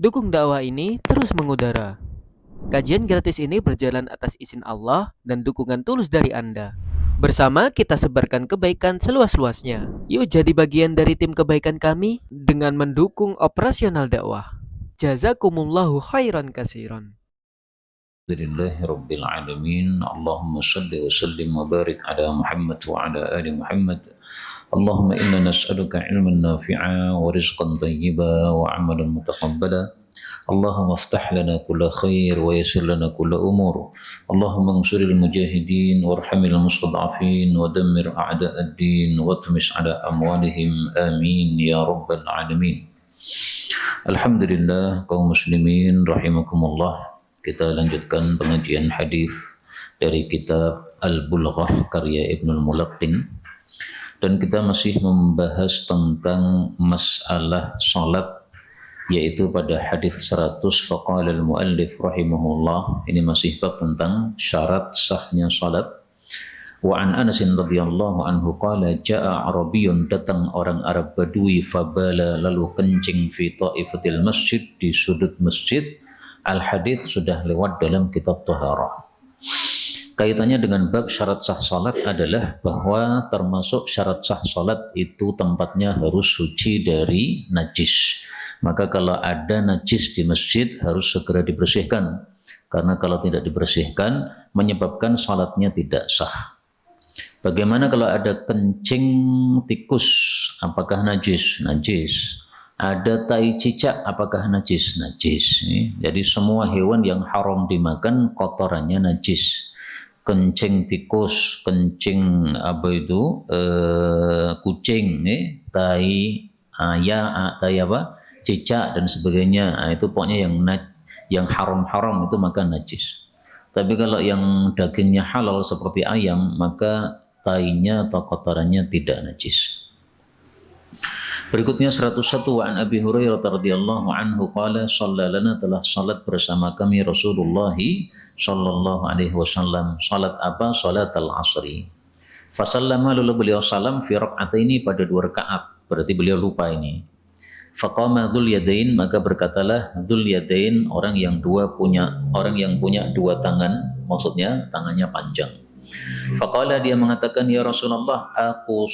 Dukung dakwah ini terus mengudara. Kajian gratis ini berjalan atas izin Allah dan dukungan tulus dari Anda. Bersama kita sebarkan kebaikan seluas-luasnya. Yuk jadi bagian dari tim kebaikan kami dengan mendukung operasional dakwah. Jazakumullahu khairan kasiran. Alhamdulillahi Rabbil Alamin. Allahumma salli wa sallim wa barik ala Muhammad wa ala ali Muhammad. Allahumma inna nas'aluka ilman nafi'a wa rizqan tayyiba wa amalan mutaqabbala. Allahumma aftah lana kulla khair wa yassir lana kulla umur. Allahumma ansuril mujahidin warhamil mustad'afin wa dammir a'da'ad din wa tmis ala amwalihim. Amin ya rabbal alamin. Alhamdulillah kaum muslimin rahimakumullah. Kita lanjutkan pengajian hadis dari kitab Al-Bulaghah karya Ibnul Mulaqqin, dan kita masih membahas tentang masalah salat, yaitu pada hadis 100 faqala al-muallif rahimahullah. Ini masih bab tentang syarat sahnya salat. Wa an Anas radhiyallahu anhu qala jaa arabiyyun, datang orang Arab Badui, fabala, lalu kencing fi ta'ifatil masjid, di sudut masjid. Al-hadis sudah lewat dalam kitab Taharah. Kaitannya dengan bab syarat sah salat adalah bahwa termasuk syarat sah salat itu tempatnya harus suci dari najis. Maka kalau ada najis di masjid harus segera dibersihkan, karena kalau tidak dibersihkan menyebabkan salatnya tidak sah. Bagaimana kalau ada kencing tikus? Apakah najis? Najis. Ada tai cicak, apakah najis? Najis. Jadi semua hewan yang haram dimakan kotorannya najis. Kencing tikus, kencing kucing, tai tai cicak dan sebagainya. Itu pokoknya yang haram-haram itu maka najis. Tapi kalau yang dagingnya halal seperti ayam, maka tainya atau kotorannya tidak najis. Berikutnya 101, wa an Abi Hurairah radhiyallahu anhu qala sallalana, telah salat bersama kami Rasulullah sallallahu alaihi wasallam. Salat apa? Salat al-asri. Fasallama, lalu beliau salam fi rak'ataini, pada 2 rakaat. Berarti beliau lupa ini. Faqama dzul yadain, maka berkatalah dzul yadain, orang yang punya 2 tangan, maksudnya tangannya panjang. Faqala, dia mengatakan, ya Rasulullah, aku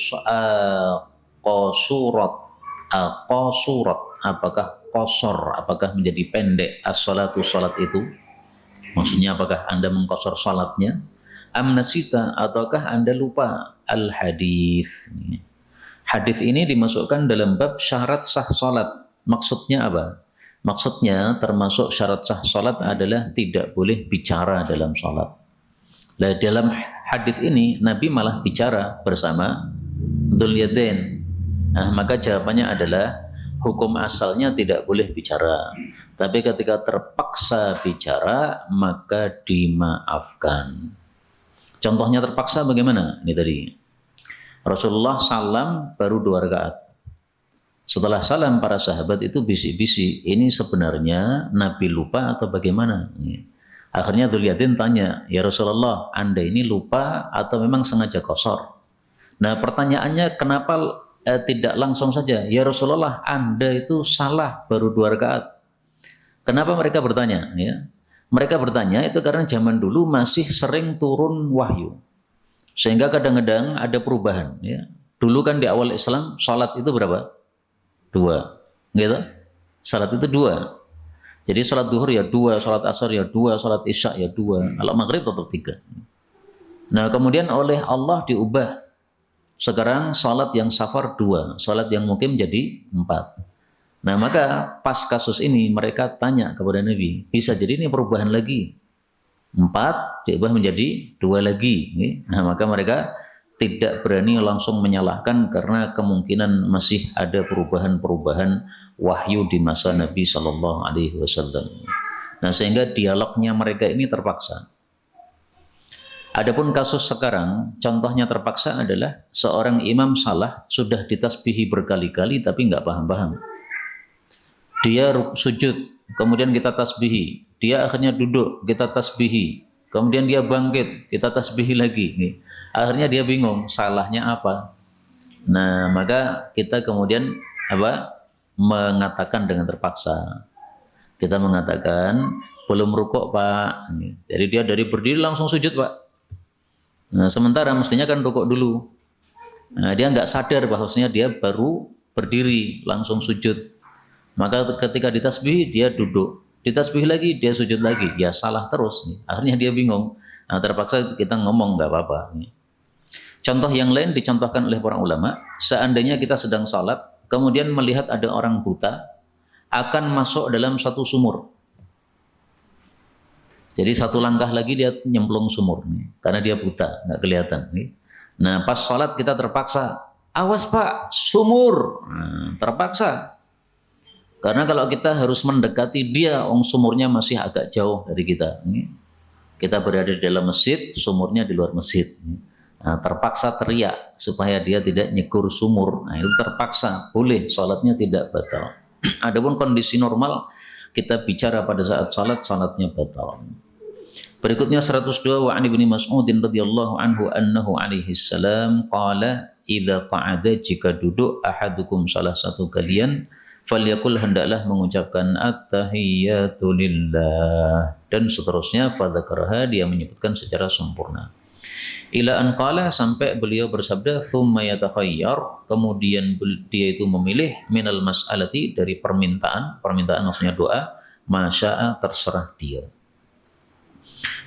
qasurat, apakah qasar, apakah menjadi pendek as-salatu, salat itu? Maksudnya apakah Anda mengqasar salatnya? Am nasita, ataukah Anda lupa? Al-hadis. Hadis ini dimasukkan dalam bab syarat sah salat. Maksudnya apa? Maksudnya termasuk syarat sah salat adalah tidak boleh bicara dalam salat. Nah, dalam hadis ini Nabi malah bicara bersama dzul yadain. Nah, maka jawabannya adalah hukum asalnya tidak boleh bicara. Tapi ketika terpaksa bicara, maka dimaafkan. Contohnya terpaksa bagaimana? Ini tadi. Rasulullah salam baru 2 rakaat. Setelah salam para sahabat itu bisik-bisik, ini sebenarnya Nabi lupa atau bagaimana? Akhirnya dzul yadain tanya, ya Rasulullah, Anda ini lupa atau memang sengaja qasar? Nah, pertanyaannya kenapa tidak langsung saja, ya Rasulullah, Anda itu salah baru 2 rakaat. Kenapa mereka bertanya? Ya, mereka bertanya itu karena zaman dulu masih sering turun wahyu, sehingga kadang-kadang ada perubahan. Ya, dulu kan di awal Islam salat itu berapa? 2, gitu. Salat itu 2. Jadi salat duhur ya 2, salat asar ya 2, salat isya ya 2, kalau maghrib tetap 3. Nah, kemudian oleh Allah diubah. Sekarang salat yang safar 2, salat yang mukim jadi 4. Nah, maka pas kasus ini mereka tanya kepada Nabi, bisa jadi ini perubahan lagi. 4 diubah menjadi 2 lagi. Nah, maka mereka tidak berani langsung menyalahkan karena kemungkinan masih ada perubahan-perubahan wahyu di masa Nabi Shallallahu Alaihi Wasallam. Nah, sehingga dialognya mereka ini terpaksa. Adapun kasus sekarang, contohnya terpaksa adalah seorang imam salah, sudah ditasbihi berkali-kali tapi nggak paham-paham. Dia sujud, kemudian kita tasbihi. Dia akhirnya duduk, kita tasbihi. Kemudian dia bangkit, kita tasbihi lagi. Akhirnya dia bingung, salahnya apa? Nah, maka kita kemudian mengatakan dengan terpaksa. Kita mengatakan belum rukuk Pak. Jadi dia dari berdiri langsung sujud Pak. Nah, sementara mestinya kan rukuk dulu. Nah, dia nggak sadar bahwasanya dia baru berdiri langsung sujud. Maka ketika ditasbih dia duduk, ditasbih lagi dia sujud lagi, ya salah terus. Akhirnya dia bingung. Nah, terpaksa kita ngomong nggak apa-apa. Contoh yang lain dicontohkan oleh para ulama, seandainya kita sedang salat, kemudian melihat ada orang buta akan masuk dalam satu sumur. Jadi satu langkah lagi dia nyemplung sumur nih, karena dia buta, nggak kelihatan. Nih. Nah pas sholat kita terpaksa, awas Pak, sumur, terpaksa. Karena kalau kita harus mendekati dia, sumurnya masih agak jauh dari kita. Nih. Kita berada di dalam masjid, sumurnya di luar masjid. Nah, terpaksa teriak supaya dia tidak nyekur sumur. Nah itu terpaksa, boleh, sholatnya tidak batal. Adapun kondisi normal, kita bicara pada saat salat, salatnya batal. Berikutnya 102 wa an ibni Mas'udin radhiyallahu anhu annahu alaihi salam qala idza qa'ada jika duduk ahadukum salah satu kalian falyakul hendaklah mengucapkan at-tahiyyatu lillah dan seterusnya fadzakaraha dia menyebutkan secara sempurna. Ila an qala sampai beliau bersabda thumma yatakhayyar kemudian dia itu memilih minal mas'alati dari permintaan maksudnya doa masya'a terserah dia.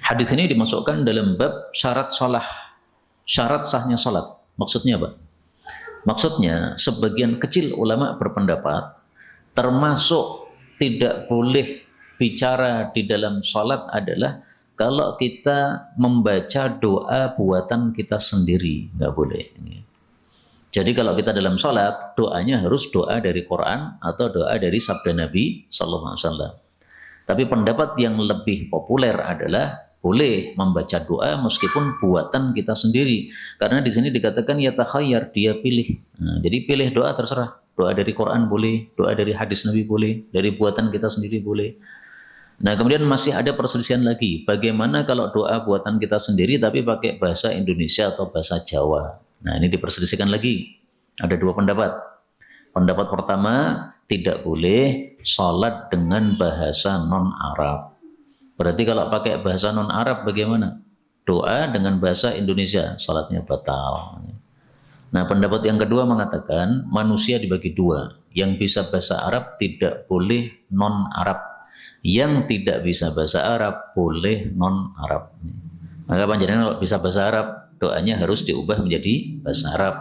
Hadis ini dimasukkan dalam bab syarat sahnya salat. Maksudnya apa? Maksudnya sebagian kecil ulama berpendapat termasuk tidak boleh bicara di dalam salat adalah kalau kita membaca doa buatan kita sendiri, nggak boleh. Jadi kalau kita dalam salat, doanya harus doa dari Quran atau doa dari sabda Nabi Sallallahu Alaihi Wasallam. Tapi pendapat yang lebih populer adalah boleh membaca doa meskipun buatan kita sendiri. Karena di sini dikatakan ya takhayyar, dia pilih. Nah, jadi pilih doa terserah. Doa dari Quran boleh, doa dari hadis Nabi boleh, dari buatan kita sendiri boleh. Nah kemudian masih ada perselisihan lagi. Bagaimana kalau doa buatan kita sendiri tapi pakai bahasa Indonesia atau bahasa Jawa? Nah ini diperselisihkan lagi. Ada dua pendapat. Pendapat pertama, tidak boleh sholat dengan bahasa non-Arab. Berarti kalau pakai bahasa non-Arab bagaimana? Doa dengan bahasa Indonesia, sholatnya batal. Nah pendapat yang kedua mengatakan manusia dibagi dua. Yang bisa bahasa Arab tidak boleh non-Arab. Yang tidak bisa bahasa Arab boleh non-Arab. Maka panjenengan kalau bisa bahasa Arab, doanya harus diubah menjadi bahasa Arab.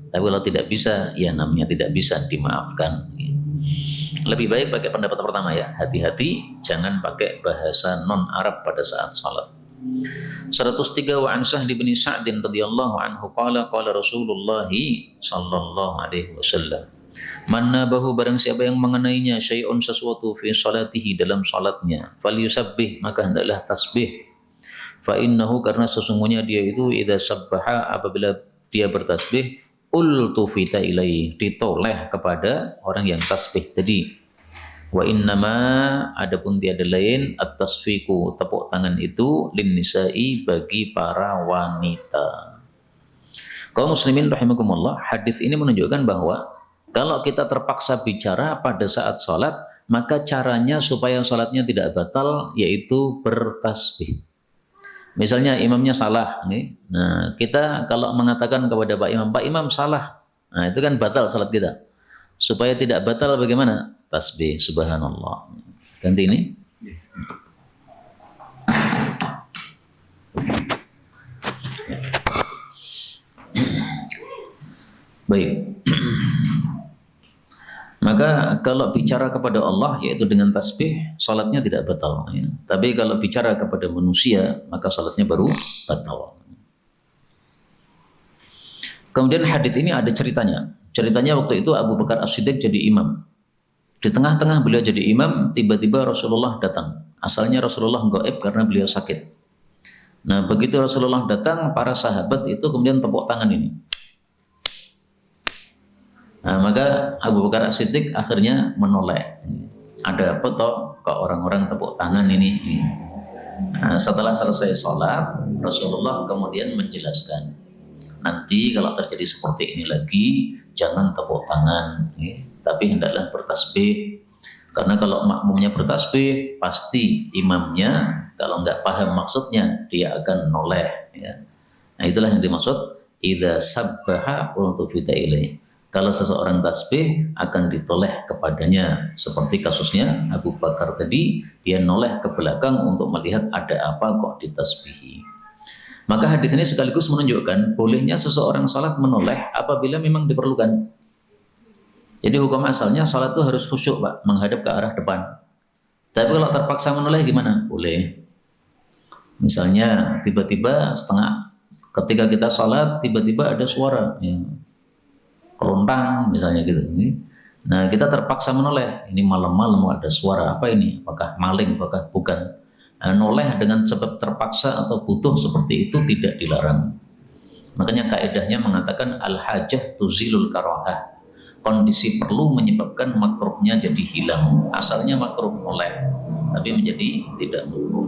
Tapi kalau tidak bisa, ya namanya tidak bisa, dimaafkan. Lebih baik pakai pendapat pertama ya. Hati-hati, jangan pakai bahasa non-Arab pada saat salat. 103 wa an Sahl bin Sa'd radhiyallahu anhu qala Rasulullah sallallahu alaihi wasallam man nabahu barang siapa yang mengenainya syai'un sesuatu fi salatihi dalam salatnya falyusabbih maka hendaklah tasbih fa innahu karena sesungguhnya dia itu idza sabbaha apabila dia bertasbih ultufita ilaih ditoleh kepada orang yang tasbih tadi wa innama adapun tiada lain at-tasfiqu tepuk tangan itu lin nisa'i bagi para wanita. Kaum muslimin rahimakumullah, hadis ini menunjukkan bahwa kalau kita terpaksa bicara pada saat salat, maka caranya supaya salatnya tidak batal yaitu bertasbih. Misalnya imamnya salah, nih. Nah kita kalau mengatakan kepada Pak Imam salah, nah itu kan batal salat kita. Supaya tidak batal bagaimana? Tasbih, subhanallah. Ganti ini. Baik. Maka kalau bicara kepada Allah yaitu dengan tasbih, salatnya tidak batal. Ya. Tapi kalau bicara kepada manusia, maka salatnya baru batal. Kemudian hadis ini ada ceritanya. Ceritanya waktu itu Abu Bakar As-Siddiq jadi imam. Di tengah-tengah beliau jadi imam, tiba-tiba Rasulullah datang. Asalnya Rasulullah gaib karena beliau sakit. Nah begitu Rasulullah datang, para sahabat itu kemudian tepuk tangan ini. Nah, maka Abu Bakar As-Siddiq akhirnya menoleh. Ada apa toh kok orang-orang tepuk tangan ini? Nah, setelah selesai sholat, Rasulullah kemudian menjelaskan, nanti kalau terjadi seperti ini lagi, jangan tepuk tangan, tapi hendaklah bertasbih. Karena kalau makmumnya bertasbih, pasti imamnya kalau nggak paham maksudnya dia akan noleh. Ya. Nah itulah yang dimaksud idza sabbaha ultufita ilaih. Kalau seseorang tasbih akan ditoleh kepadanya, seperti kasusnya Abu Bakar tadi, dia noleh ke belakang untuk melihat ada apa kok ditasbihi. Maka hadis ini sekaligus menunjukkan bolehnya seseorang salat menoleh apabila memang diperlukan. Jadi hukum asalnya salat itu harus khusyuk, Pak, menghadap ke arah depan. Tapi kalau terpaksa menoleh gimana? Boleh. Misalnya tiba-tiba ketika kita salat tiba-tiba ada suara ya, kerontang misalnya gitu. Nah kita terpaksa menoleh. Ini malam-malam ada suara apa ini? Apakah maling? Apakah bukan? Nah, noleh dengan sebab terpaksa atau butuh seperti itu tidak dilarang. Makanya kaedahnya mengatakan al-hajah tuzilul karahah. Kondisi perlu menyebabkan makruhnya jadi hilang. Asalnya makruh noleh, tapi menjadi tidak makruh.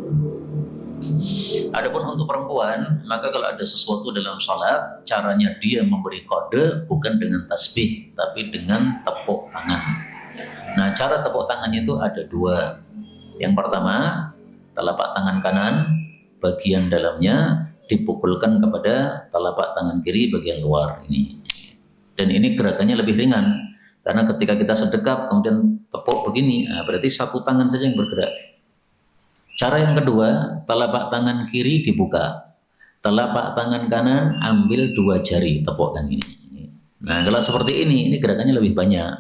Adapun untuk perempuan, maka kalau ada sesuatu dalam sholat, caranya dia memberi kode bukan dengan tasbih, tapi dengan tepuk tangan. Nah, cara tepuk tangannya itu ada dua. Yang pertama, telapak tangan kanan, bagian dalamnya dipukulkan kepada telapak tangan kiri bagian luar ini. Dan ini gerakannya lebih ringan, karena ketika kita sedekap kemudian tepuk begini, nah berarti satu tangan saja yang bergerak. Cara yang kedua, telapak tangan kiri dibuka, telapak tangan kanan ambil dua jari, tepukkan ini. Nah kalau seperti ini gerakannya lebih banyak,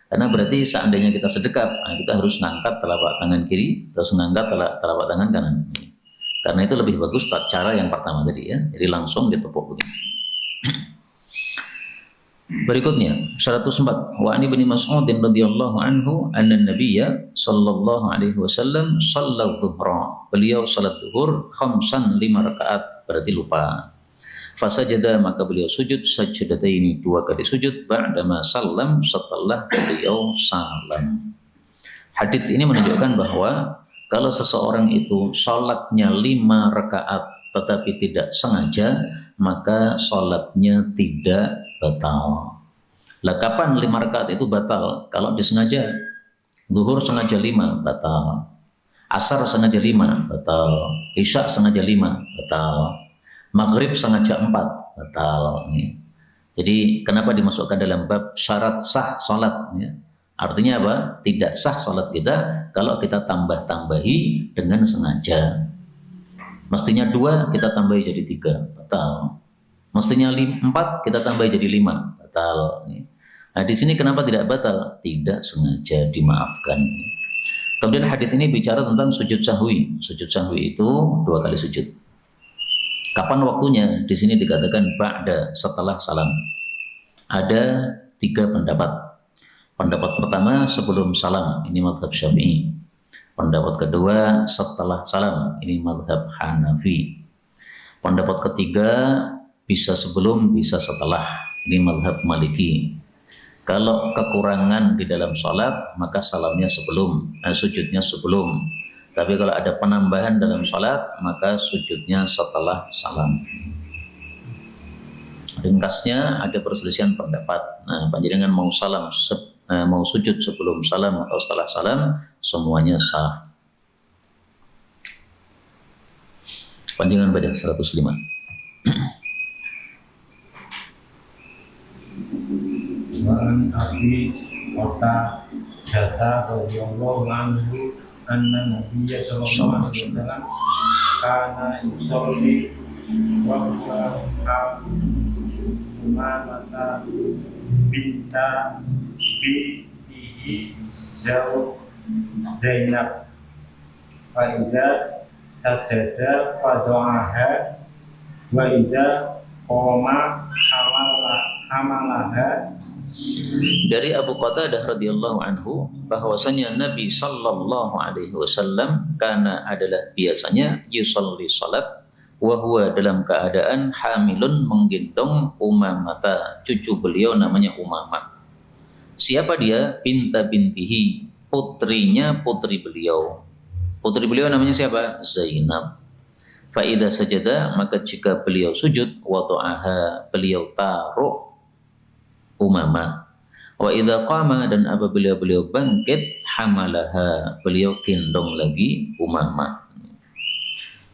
karena berarti seandainya kita sedekap, nah kita harus ngangkat telapak tangan kiri, terus ngangkat telapak tangan kanan. Karena itu lebih bagus cara yang pertama tadi ya, jadi langsung ditepuk begini. Berikutnya 104 wa ani bin Mas'ud radhiyallahu anhu anna nabiyya sallallahu alaihi wasallam shalla dhuhra. Beliau salat zuhur khamsan 5 rakaat, berarti lupa. Fasajada, maka beliau sujud sajdataini, 2 kali sujud ba'dama salam, setelah beliau salam. Hadis ini menunjukkan bahwa kalau seseorang itu salatnya 5 rakaat tetapi tidak sengaja, maka salatnya tidak batal. Lah kapan 5 rakaat itu batal? Kalau disengaja. Zuhur sengaja 5, batal. Asar sengaja 5, batal. Isya sengaja 5, batal. Maghrib sengaja 4, batal. Jadi kenapa dimasukkan dalam bab syarat sah salat? Artinya apa? Tidak sah salat kita kalau kita tambah-tambahi dengan sengaja. Mestinya 2 kita tambahi jadi 3, batal. Mestinya 4 kita tambah jadi 5, batal. Nah di sini kenapa tidak batal? Tidak sengaja, dimaafkan. Kemudian hadis ini bicara tentang sujud sahwi. Sujud sahwi itu 2 kali sujud. Kapan waktunya? Di sini dikatakan ba'da, setelah salam. Ada 3 pendapat. Pendapat pertama sebelum salam, ini mazhab Syafi'i. Pendapat kedua setelah salam, ini mazhab Hanafi. Pendapat ketiga bisa sebelum, bisa setelah. Ini mazhab Maliki. Kalau kekurangan di dalam sholat, maka salamnya sebelum, sujudnya sebelum. Tapi kalau ada penambahan dalam sholat, maka sujudnya setelah salam. Ringkasnya ada perselisihan pendapat. Nah, panjenengan mau mau sujud sebelum salam atau setelah salam, semuanya sah. Panjenengan baca 105. Wa'an Abi Qata Jata radhiyallahu anhu anna Nabiyya sallallahu alaihi wasallam kana yusolli wa huwa Umamata binta bintihi Zainab fa idza sajada fa do'aha wa idza qoma hamalaha. Dari Abu Qatadah radhiyallahu anhu bahwasanya Nabi sallallahu alaihi wasallam karena adalah biasanya yusolli salat wa huwa dalam keadaan hamilun menggendong Umamata, cucu beliau namanya Umamah. Siapa dia? Binta bintihi, putrinya putri beliau. Putri beliau namanya siapa? Zainab. Fa idza sajada, maka jika beliau sujud, wada'aha, beliau taruh Umamah. Wa idza qama, dan apabila beliau bangkit, hamalaha, beliau gendong lagi Umamah.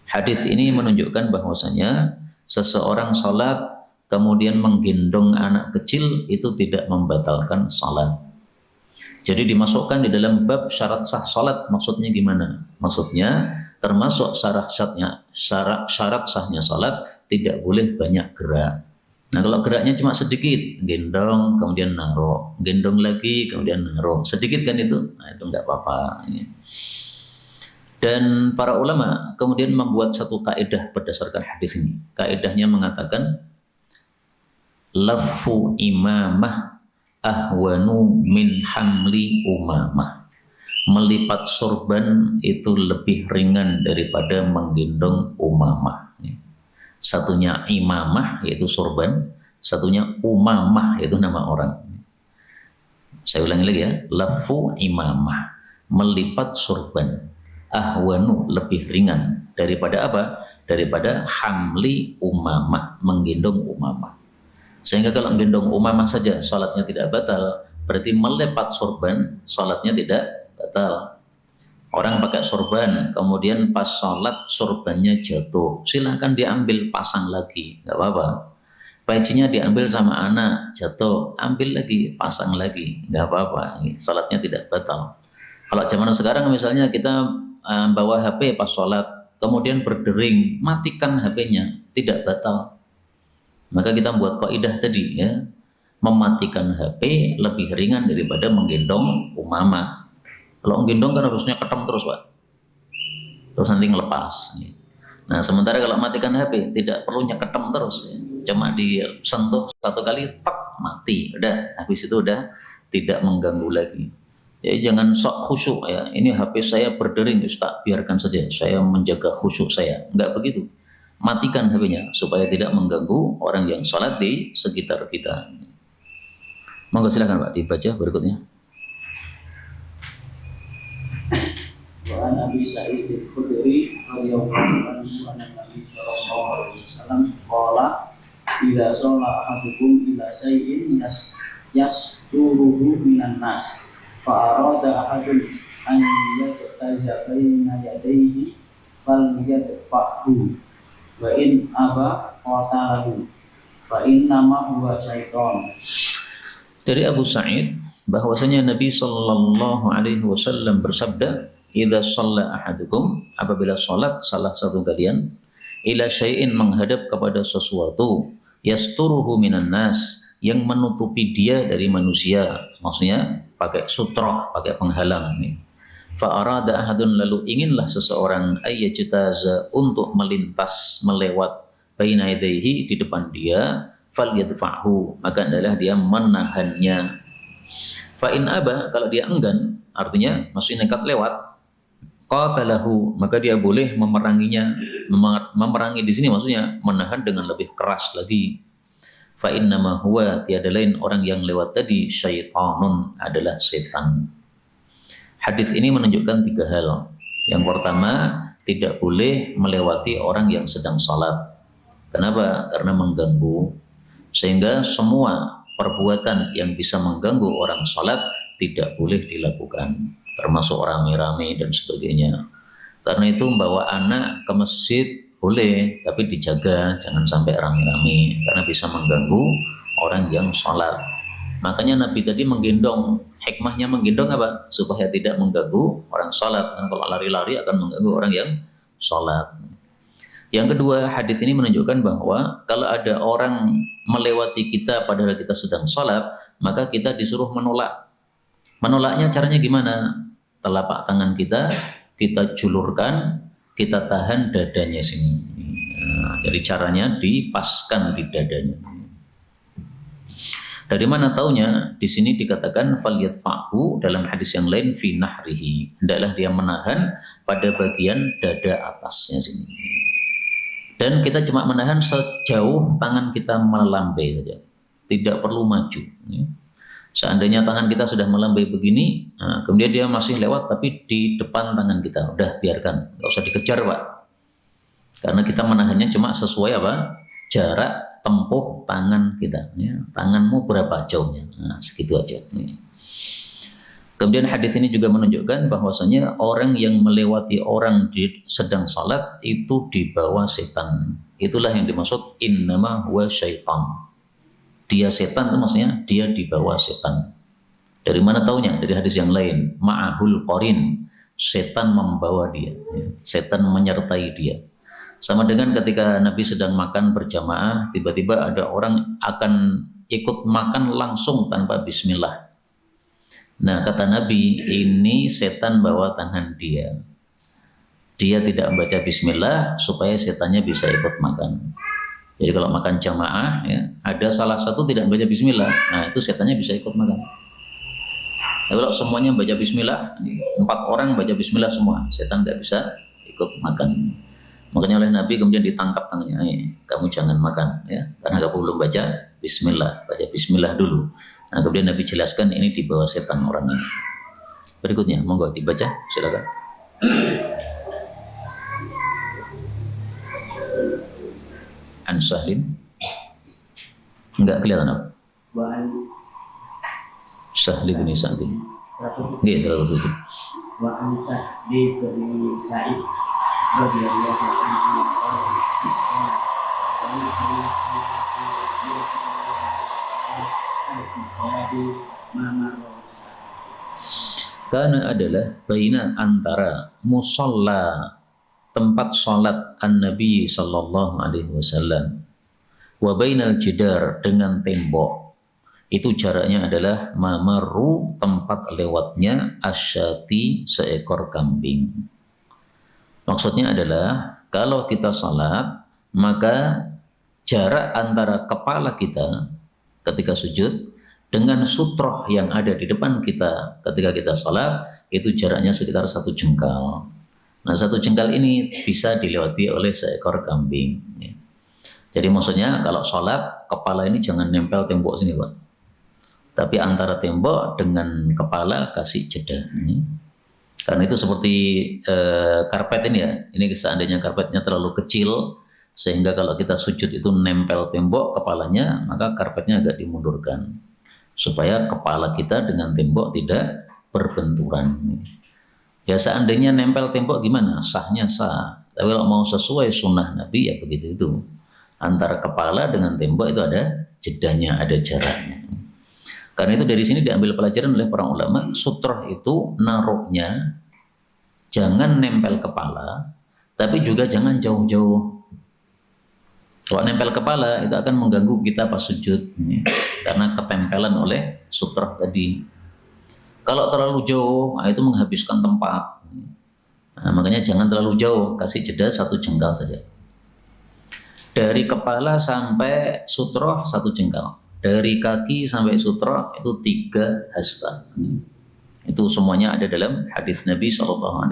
Hadis ini menunjukkan bahwasanya seseorang salat kemudian menggendong anak kecil itu tidak membatalkan salat. Jadi dimasukkan di dalam bab syarat sah salat. Maksudnya gimana? Maksudnya termasuk syarat sahnya salat tidak boleh banyak gerak. Nah, kalau geraknya cuma sedikit, gendong kemudian naruh, gendong lagi kemudian naruh, sedikit kan itu, nah itu nggak apa-apa. Dan para ulama kemudian membuat satu kaidah berdasarkan hadis ini. Kaidahnya mengatakan lafu imamah ahwanu min hamli umamah. Melipat sorban itu lebih ringan daripada menggendong Umamah. Satunya imamah yaitu sorban, satunya Umamah yaitu nama orang. Saya ulangi lagi ya, lafu imamah, melipat sorban, ahwanu lebih ringan daripada apa? Daripada hamli Umamah, menggendong Umamah. Sehingga kalau menggendong Umamah saja salatnya tidak batal, berarti melipat sorban salatnya tidak batal. Orang pakai sorban, kemudian pas sholat sorbannya jatuh, silahkan diambil, pasang lagi, nggak apa-apa. Pecinya diambil sama anak, jatuh, ambil lagi, pasang lagi, nggak apa-apa. Sholatnya tidak batal. Kalau zaman sekarang misalnya kita bawa HP pas sholat, kemudian berdering, matikan HP-nya, tidak batal. Maka kita buat kaidah tadi ya, mematikan HP lebih ringan daripada menggendong Umamah. Kalau gendong kan harusnya ketem terus Pak, terus nanti ngelepas. Nah sementara kalau matikan HP tidak perlu nyeketem terus, cuma disentuh satu kali, tak mati, udah habis itu udah tidak mengganggu lagi. Ya jangan sok khusyuk ya, ini HP saya berdering, Ustaz, biarkan saja, saya menjaga khusyuk saya, enggak begitu. Matikan HP-nya supaya tidak mengganggu orang yang sholat di sekitar kita. Monggo silakan Pak dibaca berikutnya. Wa Nabi Sa'id al-Khudri radhiyallahu anhu anna Nabi sallallahu alaihi wasallam qala idza shalla ahadukum ila shay'in yasturuhu minan nas fa arada ahadun an yajtaza baina yadayhi fal yadfa'hu wa in aba qatalahu fa innama huwa syaitan. Dari Abu Sa'id bahwasanya Nabi sallallahu alaihi wasallam bersabda, idza shalla ahadukum, apabila salat salah satu kalian, ila syai'in, menghadap kepada sesuatu, yasturuhu minan nas, yang menutupi dia dari manusia, maksudnya pakai sutroh, pakai penghalang nih. Fa arada ahadun, lalu inginlah seseorang, ayyajtaza, untuk melintas, melewat, baina yadayhi, di depan dia, fal yadfa'hu, maka adalah dia menahannya. Fa in aba, kalau dia enggan, artinya masih nekat lewat, qatalahu, maka dia boleh memeranginya. Memerangi di sini maksudnya menahan dengan lebih keras lagi. Fa innama huwa, tiada lain orang yang lewat tadi, syaitanun, adalah setan. Hadis ini menunjukkan tiga hal. Yang pertama, tidak boleh melewati orang yang sedang salat. Kenapa? Karena mengganggu. Sehingga semua perbuatan yang bisa mengganggu orang salat tidak boleh dilakukan, termasuk rame-rame dan sebagainya. Karena itu membawa anak ke masjid boleh, tapi dijaga jangan sampai rame-rame karena bisa mengganggu orang yang sholat. Makanya Nabi tadi menggendong, hikmahnya menggendong apa? Supaya tidak mengganggu orang sholat. Karena kalau lari-lari akan mengganggu orang yang sholat. Yang kedua, hadis ini menunjukkan bahwa kalau ada orang melewati kita padahal kita sedang sholat, maka kita disuruh menolak. Menolaknya caranya gimana? Telapak tangan kita julurkan, kita tahan dadanya sini. Nah, jadi caranya dipaskan di dadanya. Dari mana taunya? Di sini dikatakan falyadfa'hu, dalam hadis yang lain fi nahrihi. Hendaklah dia menahan pada bagian dada atasnya sini. Dan kita cuma menahan sejauh tangan kita melambai saja. Tidak perlu maju. Seandainya tangan kita sudah melambai begini, nah, kemudian dia masih lewat tapi di depan tangan kita, udah biarkan, nggak usah dikejar Pak. Karena kita menahannya cuma sesuai apa? Jarak tempuh tangan kita. Ya. Tanganmu berapa jauhnya? Nah, segitu aja. Ya. Kemudian hadis ini juga menunjukkan bahwasanya orang yang melewati orang sedang salat itu dibawa setan. Itulah yang dimaksud innama huwa syaitan. Dia setan itu maksudnya dia dibawa setan. Dari mana taunya? Dari hadis yang lain. Ma'ahul qarin. Setan membawa dia. Setan menyertai dia. Sama dengan ketika Nabi sedang makan berjamaah, tiba-tiba ada orang akan ikut makan langsung tanpa bismillah. Nah, kata Nabi, ini setan bawa tangan dia. Dia tidak membaca bismillah supaya setannya bisa ikut makan. Jadi kalau makan jamaah, ya, ada salah satu tidak membaca bismillah, nah itu setannya bisa ikut makan. Tapi kalau semuanya baca bismillah, 4 orang baca bismillah semua, setan nggak bisa ikut makan. Makanya oleh Nabi kemudian ditangkap tangannya, kamu jangan makan, ya, karena kamu belum baca bismillah, baca bismillah dulu. Nah kemudian Nabi jelaskan ini di bawah setan orangnya. Berikutnya, monggo dibaca, silakan. An Sahlin, enggak kelihatan apa? Wa'an Sahli bin Sa'din. Nggih, salah satu. Wa'an Sahli bin Sa'id radhiyallahu anhu Karena adalah baina antara musalla tempat salat an-Nabi sallallahu alaihi wasallam wa bainal jidar dengan tembok itu jaraknya adalah mamaru tempat lewatnya asyati seekor kambing. Maksudnya adalah kalau kita salat maka jarak antara kepala kita ketika sujud dengan sutroh yang ada di depan kita ketika kita salat itu jaraknya sekitar 1 jengkal. Nah 1 jengkal ini bisa dilewati oleh seekor kambing. Jadi maksudnya kalau salat kepala ini jangan nempel tembok sini Pak. Tapi antara tembok dengan kepala kasih jeda. Karena itu seperti karpet ini ya. Ini seandainya karpetnya terlalu kecil sehingga kalau kita sujud itu nempel tembok kepalanya maka karpetnya agak dimundurkan. Supaya kepala kita dengan tembok tidak berbenturan. Ya seandainya nempel tembok gimana? Sahnya sah. Tapi kalau mau sesuai sunnah Nabi ya begitu itu. Antara kepala dengan tembok itu ada jedanya, ada jaraknya. Karena itu dari sini diambil pelajaran oleh para ulama, sutroh itu naruhnya jangan nempel kepala, tapi juga jangan jauh-jauh. Kalau nempel kepala itu akan mengganggu kita pas sujud karena ketempelan oleh sutroh tadi. Kalau terlalu jauh itu menghabiskan tempat. Nah, makanya jangan terlalu jauh, kasih jeda 1 jengkal saja. Dari kepala sampai sutroh 1 jengkal. Dari kaki sampai sutroh itu 3 hasta. Itu semuanya ada dalam hadis Nabi SAW.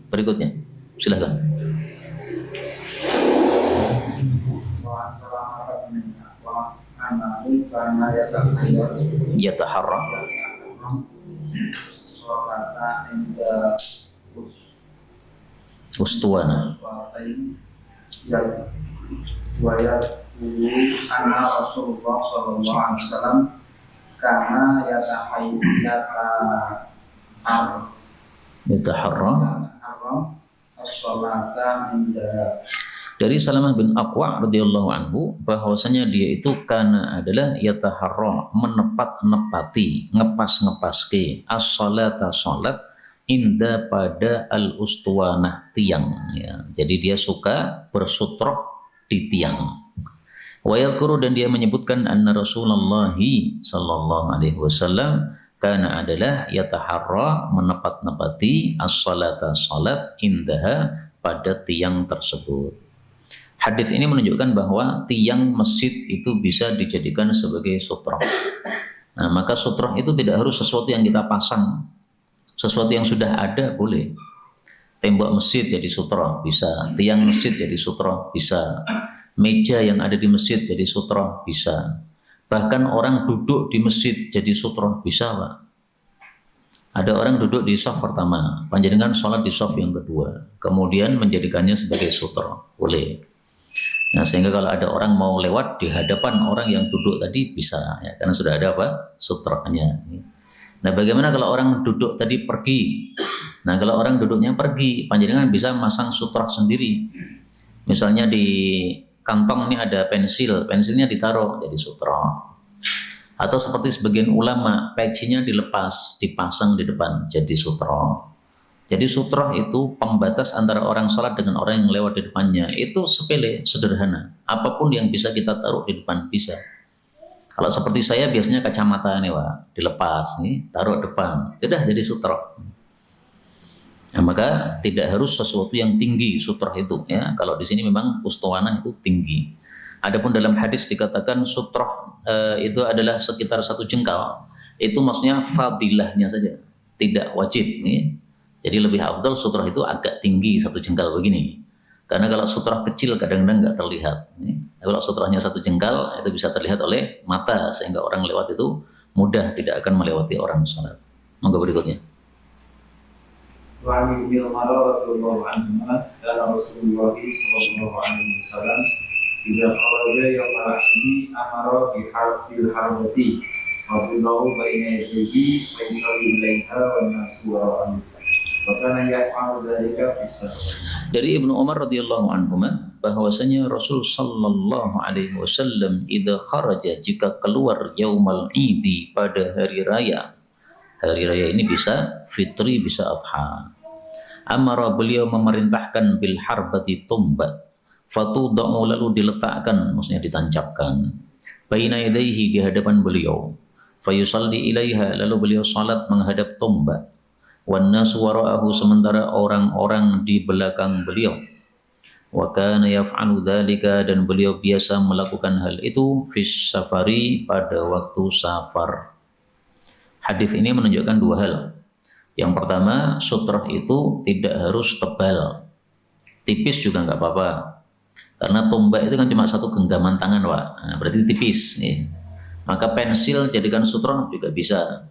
Berikutnya, silakan. Yataharra ustuwana anna Rasulullah sallallahu alaihi wasallam karena yataharra as-salata inda. Dari Salamah bin Aqwa radhiyallahu anhu bahwasanya dia itu karena adalah yataharra menepat-nepati, ngepas-ngepaske as-salata salat inda pada al-ustuwanah tiang ya. Jadi dia suka bersutroh di tiang. Wa yadhkuru dan dia menyebutkan anna Rasulullah sallallahu alaihi wasallam karena adalah yataharra menepat-nepati as-salata salat indaha pada tiang tersebut. Hadis ini menunjukkan bahwa tiang masjid itu bisa dijadikan sebagai sutroh. Nah, maka sutroh itu tidak harus sesuatu yang kita pasang. Sesuatu yang sudah ada boleh. Tembok masjid jadi sutroh, bisa. Tiang masjid jadi sutroh, bisa. Meja yang ada di masjid jadi sutroh, bisa. Bahkan orang duduk di masjid jadi sutroh, bisa Pak. Ada orang duduk di shaf pertama, panjenengan sholat di shaf yang kedua. Kemudian menjadikannya sebagai sutroh, boleh. Nah, sehingga kalau ada orang mau lewat di hadapan orang yang duduk tadi bisa, ya, karena sudah ada apa? Sutranya. Nah, bagaimana kalau orang duduk tadi pergi? Nah, kalau orang duduknya pergi, panjenengan bisa masang sutra sendiri. Misalnya di kantong ini ada pensil, pensilnya ditaruh jadi sutra. Atau seperti sebagian ulama, pecinya dilepas, dipasang di depan jadi sutra. Jadi sutra itu pembatas antara orang sholat dengan orang yang lewat di depannya. Itu sepele, sederhana. Apapun yang bisa kita taruh di depan bisa. Kalau seperti saya biasanya kacamata nih Pak, dilepas nih, taruh depan. Sudah jadi sutra. Nah, maka tidak harus sesuatu yang tinggi sutra itu ya. Kalau di sini memang ustuwanah itu tinggi. Adapun dalam hadis dikatakan sutra itu adalah sekitar 1 jengkal. Itu maksudnya fadilahnya saja, tidak wajib nih. Jadi lebih afdal sutra itu agak tinggi 1 jengkal begini. Karena kalau sutra kecil kadang-kadang nggak terlihat. Kalau sutranya 1 jengkal itu bisa terlihat oleh mata sehingga orang lewat itu mudah tidak akan melewati orang sholat. Monggo berikutnya. Wa an ibnu Umar radhiyallahu anhu kana Rasulullah sallallahu alaihi wasallam idza kharaja yawmal Eid amara bil harbati wa bidahu baina yadayhi fa yusalli ilaiha wan nasu wara'an. Bahkan yaf'al dzalika fi. Dari Ibnu Umar radhiyallahu anhu bahwasanya Rasul sallallahu alaihi wasallam idza kharaja jika keluar yaumal idi pada hari raya. Hari raya ini bisa fitri bisa adha. Amara beliau memerintahkan bil harbati tumba. Fatudau lalu diletakkan maksudnya ditancapkan. Baina yadayhi di hadapan beliau. Fayusalli ilaiha lalu beliau salat menghadap tumba. Wan nasu wara'ahu sementara orang-orang di belakang beliau. Wa kana yaf'alu dzalika dan beliau biasa melakukan hal itu fis safari pada waktu safar. Hadis ini menunjukkan 2 hal. Yang pertama, sutrah itu tidak harus tebal. Tipis juga nggak apa-apa. Karena tombak itu kan cuma 1 genggaman tangan, Pak. Nah, berarti tipis ya. Maka pensil jadikan sutrah juga bisa.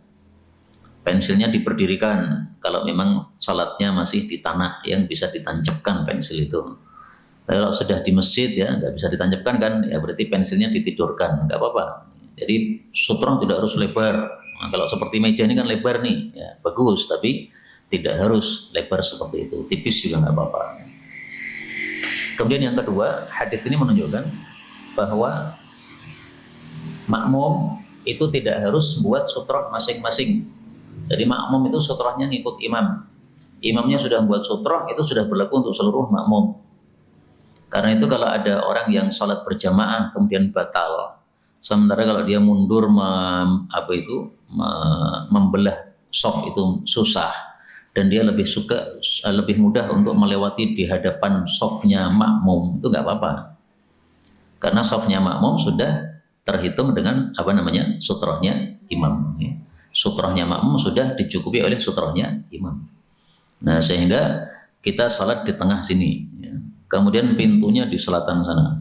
Pensilnya diberdirikan kalau memang salatnya masih di tanah yang bisa ditancapkan pensil itu. Kalau sudah di masjid ya nggak bisa ditancapkan kan, ya berarti pensilnya ditidurkan, nggak apa-apa. Jadi sutra tidak harus lebar. Nah, kalau seperti meja ini kan lebar nih, ya bagus, tapi tidak harus lebar seperti itu. Tipis juga nggak apa-apa. Kemudian yang kedua, hadis ini menunjukkan bahwa makmum itu tidak harus buat sutra masing-masing. Jadi makmum itu sutrahnya ngikut imam. Imamnya sudah buat sutrah, itu sudah berlaku untuk seluruh makmum. Karena itu kalau ada orang yang salat berjamaah kemudian batal, sementara kalau dia mundur membelah shaf itu susah, dan dia lebih mudah untuk melewati di hadapan shafnya makmum, itu nggak apa-apa. Karena shafnya makmum sudah terhitung dengan sutrahnya imam. Sutrahnya makmum sudah dicukupi oleh sutrahnya imam. Nah, sehingga kita salat di tengah sini ya. Kemudian pintunya di selatan sana.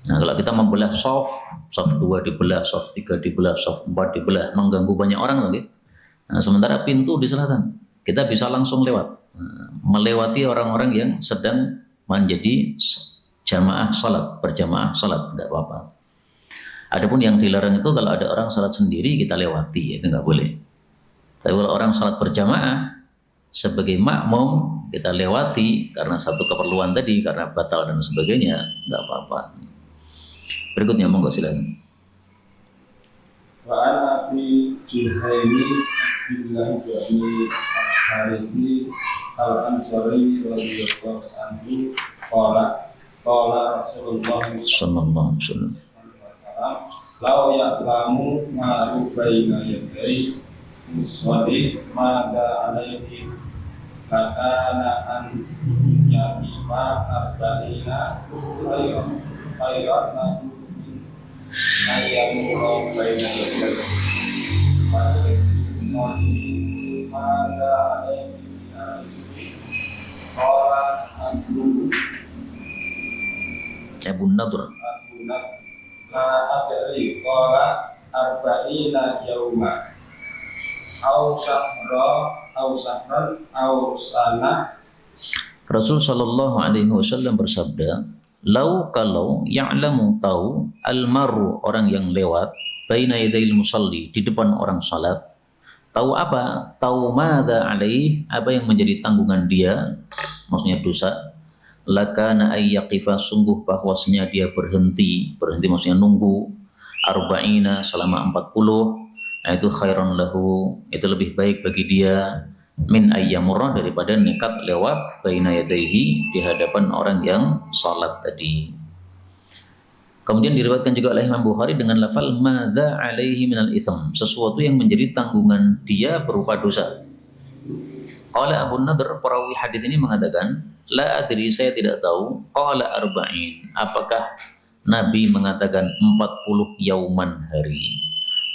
Nah, kalau kita membelah shaf 2 dibelah, shaf 3 dibelah, shaf 4 dibelah, mengganggu banyak orang lagi. Nah, sementara pintu di selatan, kita bisa langsung lewat. Melewati orang-orang yang sedang menjadi jamaah salat, berjamaah salat, enggak apa-apa. Adapun yang dilarang itu kalau ada orang salat sendiri kita lewati, itu nggak boleh. Tapi kalau orang salat berjamaah sebagai makmum kita lewati karena satu keperluan tadi, karena batal dan sebagainya, nggak apa-apa. Berikutnya monggo silakan. Wa an Abi Juhaini billahi Abi Harisi al-Ansari radhiyallahu anhu qala Rasulullah sallallahu alaihi wasallam lau ya'lamu ma baina yadai muswadi mada alaihi lakana an ya'ima arba'ina khairan ayyamu baina yadai mada alaihi qala Abu Nadr la adri qala arba'ina yauma au sahran au sana. Rasul sallallahu alaihi wasallam bersabda, Kalau ya'lamu tahu almaru orang yang lewat baina yadayil musalli di depan orang salat, tahu apa? Tahu madza alaih, apa yang menjadi tanggungan dia, maksudnya dosa. Lakana ayyaqifa, sungguh bahwasanya dia berhenti maksudnya nunggu arba'ina selama 40, nah itu khairan lahu, itu lebih baik bagi dia min ayyamurra, daripada nekat lewat baina yadaihi, di hadapan orang yang salat tadi. Kemudian diriwayatkan juga oleh Imam Bukhari dengan lafal madza alaihi minal itsm, sesuatu yang menjadi tanggungan dia berupa dosa. Qala Abu Nadhr, perawi hadis ini mengatakan, la adri, saya tidak tahu, qala arba'in, apakah Nabi mengatakan 40 yauman hari,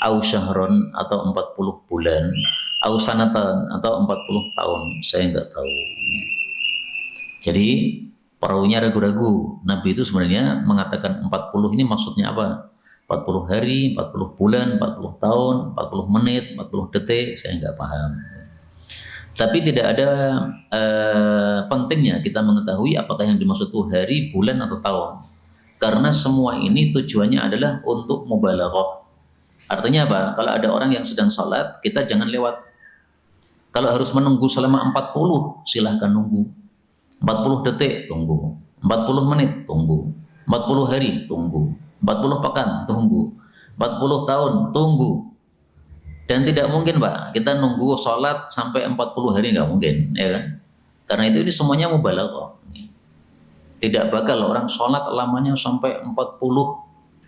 au syahron atau 40 bulan, au sanatan atau 40 tahun, saya enggak tahu. Jadi perawinya ragu-ragu, Nabi itu sebenarnya mengatakan 40 ini maksudnya apa? 40 hari, 40 bulan, 40 tahun, 40 menit, 40 detik, saya enggak paham. Tapi tidak ada pentingnya kita mengetahui apakah yang dimaksud itu hari, bulan, atau tahun. Karena semua ini tujuannya adalah untuk mubalaghah. Artinya apa? Kalau ada orang yang sedang salat, kita jangan lewat. Kalau harus menunggu selama 40, silahkan nunggu. 40 detik, tunggu. 40 menit, tunggu. 40 hari, tunggu. 40 pekan, tunggu. 40 tahun, tunggu. Dan tidak mungkin Pak, kita nunggu sholat sampai 40 hari, nggak mungkin, ya kan? Karena ini semuanya mubalaghah. Tidak bakal orang sholat lamanya sampai 40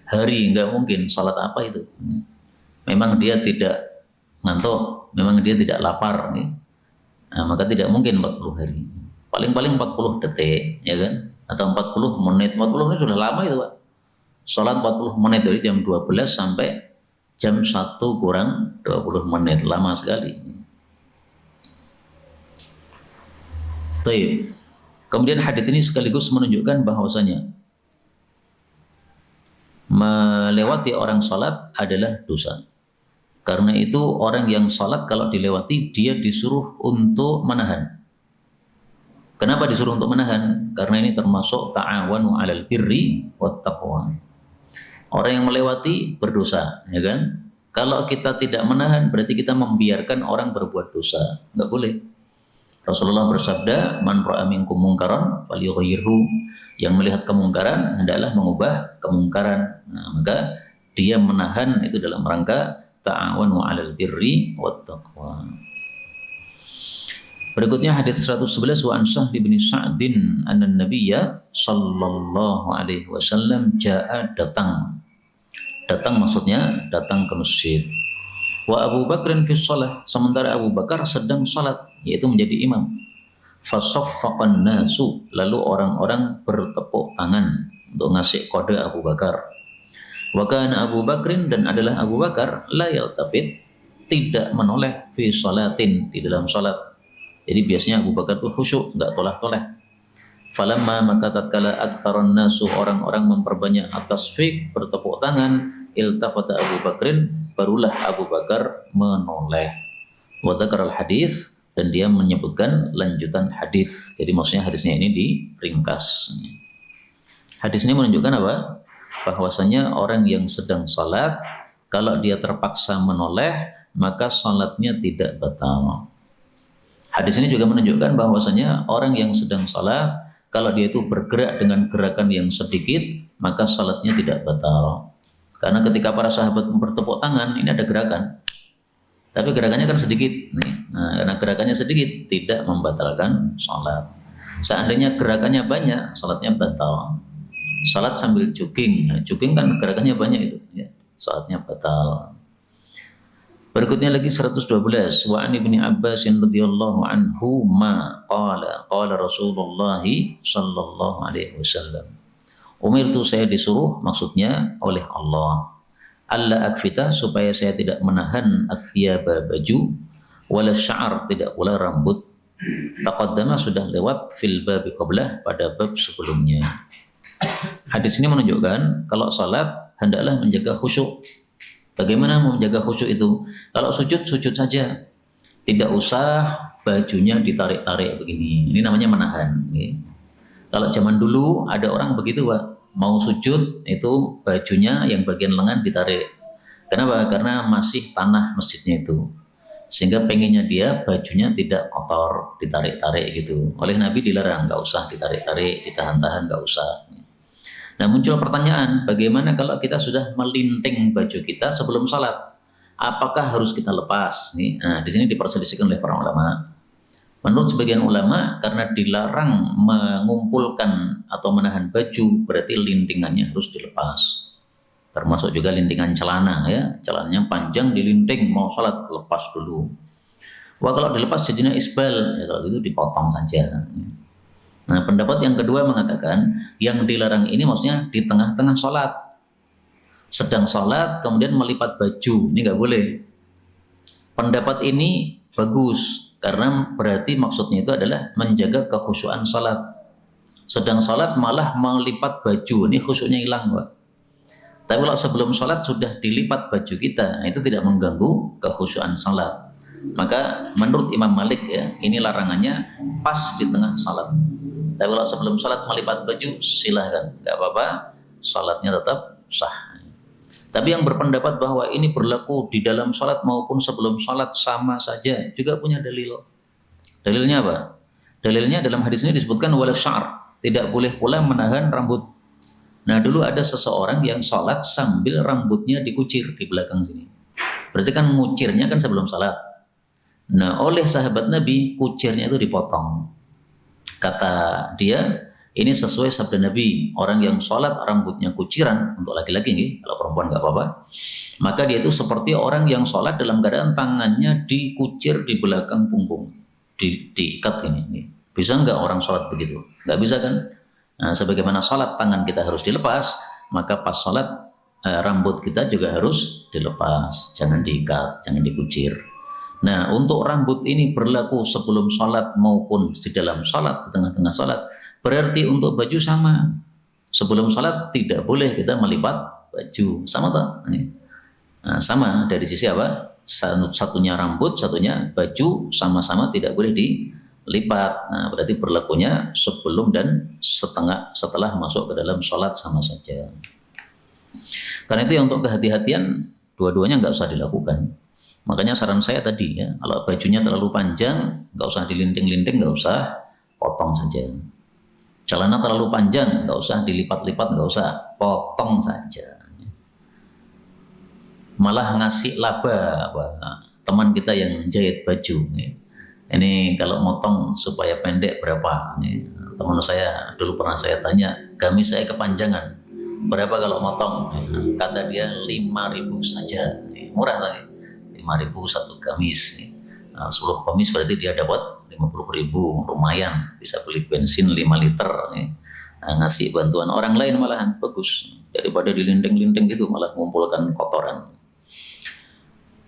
hari, nggak mungkin. Sholat apa itu? Memang dia tidak ngantuk, memang dia tidak lapar, nih. Nah, maka tidak mungkin 40 hari. Paling-paling 40 detik, ya kan? Atau 40 menit. 40 menit sudah lama itu Pak. Sholat 40 menit dari jam 12 sampai jam 1 kurang 20 menit, lama sekali. Baik. Kemudian hadis ini sekaligus menunjukkan bahwasanya melewati orang salat adalah dosa. Karena itu orang yang salat kalau dilewati dia disuruh untuk menahan. Kenapa disuruh untuk menahan? Karena ini termasuk ta'awanu 'alal birri wat taqwa. Orang yang melewati berdosa, ya kan? Kalau kita tidak menahan, berarti kita membiarkan orang berbuat dosa. Enggak boleh. Rasulullah bersabda, "Man ra'a minkum munkaran falyughayyirhu." Yang melihat kemungkaran hendaklah mengubah kemungkaran. Nah, maka dia menahan itu dalam rangka ta'awanu 'alal birri wat taqwa. Berikutnya hadis 111, wa an Sahl bin Sa'din anna nabiyya sallallahu alaihi wasallam jaa, datang. Datang maksudnya datang ke masjid. Wa Abu Bakrin fi shalah, sementara Abu Bakar sedang salat, yaitu menjadi imam. Fasaffaqan nasu, lalu orang-orang bertepuk tangan untuk ngasih kode Abu Bakar. Wa kana Abu Bakrin, dan adalah Abu Bakar la yaltafit, tidak menoleh fi shalatin, di dalam salat. Jadi biasanya Abu Bakar itu khusyuk, enggak toleh-toleh. Falamma, maka tatkala aktsaron nasu, orang-orang memperbanyak at-tasfiq, bertepuk tangan, iltafata Abu Bakrin, barulah Abu Bakar menoleh. Wa dzakara al-hadis, dan dia menyebutkan lanjutan hadis. Jadi maksudnya hadisnya ini diringkas. Hadis ini menunjukkan apa? Bahwasanya orang yang sedang salat, kalau dia terpaksa menoleh, maka salatnya tidak batal. Hadis ini juga menunjukkan bahwasanya orang yang sedang salat, kalau dia itu bergerak dengan gerakan yang sedikit, maka salatnya tidak batal. Karena ketika para sahabat bertepuk tangan, ini ada gerakan, tapi gerakannya kan sedikit. Nah, karena gerakannya sedikit, tidak membatalkan salat. Seandainya gerakannya banyak, salatnya batal. Salat sambil jogging, nah, jogging kan gerakannya banyak itu, ya, salatnya batal. Berikutnya lagi 112, wa an Ibnu Abbas radhiyallahu anhu ma qala Rasulullah sallallahu alaihi wasallam. Umirtu, saya disuruh, maksudnya oleh Allah, alla akfita, supaya saya tidak menahan athiyaba, baju, wala sya'ar, tidak pula rambut. Taqaddama, sudah lewat, fil babi qablah, pada bab sebelumnya. Hadis ini menunjukkan kalau salat hendaklah menjaga khusyuk. Bagaimana menjaga khusyuk itu? Kalau sujud, sujud saja. Tidak usah bajunya ditarik-tarik begini. Ini namanya menahan. Kalau zaman dulu ada orang begitu Pak, mau sujud itu bajunya yang bagian lengan ditarik. Kenapa? Karena masih tanah masjidnya itu. Sehingga pengennya dia bajunya tidak kotor, ditarik-tarik gitu. Oleh Nabi dilarang, nggak usah ditarik-tarik, ditahan-tahan, nggak usah. Nah muncul pertanyaan, bagaimana kalau kita sudah melinting baju kita sebelum salat? Apakah harus kita lepas? Nah di sini diperselisihkan oleh para ulama. Menurut sebagian ulama, karena dilarang mengumpulkan atau menahan baju, berarti lintingannya harus dilepas. Termasuk juga lintingan celana ya, celananya panjang dilinting, mau sholat lepas dulu. Wah kalau dilepas jadinya isbal, ya kalau gitu dipotong saja. Nah pendapat yang kedua mengatakan yang dilarang ini maksudnya di tengah-tengah sholat, sedang sholat kemudian melipat baju, ini nggak boleh. Pendapat ini bagus karena berarti maksudnya itu adalah menjaga kekhusyuan sholat. Sedang sholat malah melipat baju, ini khusyuknya hilang Pak. Tapi kalau sebelum sholat sudah dilipat baju kita, nah itu tidak mengganggu kekhusyuan sholat. Maka menurut Imam Malik ya, ini larangannya pas di tengah sholat. Tapi kalau sebelum sholat melipat baju, silahkan, nggak apa-apa, sholatnya tetap sah. Tapi yang berpendapat bahwa ini berlaku di dalam sholat maupun sebelum sholat sama saja, juga punya dalil. Dalilnya apa? Dalilnya dalam hadis ini disebutkan wala syar, tidak boleh pula menahan rambut. Nah dulu ada seseorang yang sholat sambil rambutnya dikucir di belakang sini. Berarti kan ngucirnya kan sebelum sholat. Nah oleh sahabat Nabi kucirnya itu dipotong. Kata dia ini sesuai sabda Nabi, orang yang sholat rambutnya kuciran untuk laki-laki nih, kalau perempuan nggak apa-apa. Maka dia itu seperti orang yang sholat dalam keadaan tangannya dikucir di belakang punggung, diikat ini. Bisa nggak orang sholat begitu? Nggak bisa kan? Nah, sebagaimana sholat tangan kita harus dilepas, maka pas sholat rambut kita juga harus dilepas, jangan diikat, jangan dikucir. Nah, untuk rambut ini berlaku sebelum sholat maupun di dalam sholat, di tengah-tengah sholat. Berarti untuk baju sama. Sebelum sholat tidak boleh kita melipat baju, sama tak? Nah, sama dari sisi apa? Satunya rambut, satunya baju, sama-sama tidak boleh dilipat. Nah, berarti berlakunya sebelum dan setelah masuk ke dalam sholat sama saja. Karena itu untuk kehati-hatian dua-duanya nggak usah dilakukan. Makanya saran saya tadi ya, kalau bajunya terlalu panjang nggak usah dilinting-linting, nggak usah, potong saja. Celana terlalu panjang nggak usah dilipat-lipat, nggak usah, potong saja. Malah ngasih laba teman kita yang jahit baju. Ini kalau motong supaya pendek berapa? Teman saya dulu pernah saya tanya, gamis saya kepanjangan, berapa kalau motong? Kata dia 5.000 saja, murah lagi, 5.000 satu gamis. 10 gamis berarti dia dapat 50.000, lumayan, bisa beli bensin 5 liter. Ngasih bantuan orang lain malahan bagus, daripada dilinting-linting gitu malah mengumpulkan kotoran.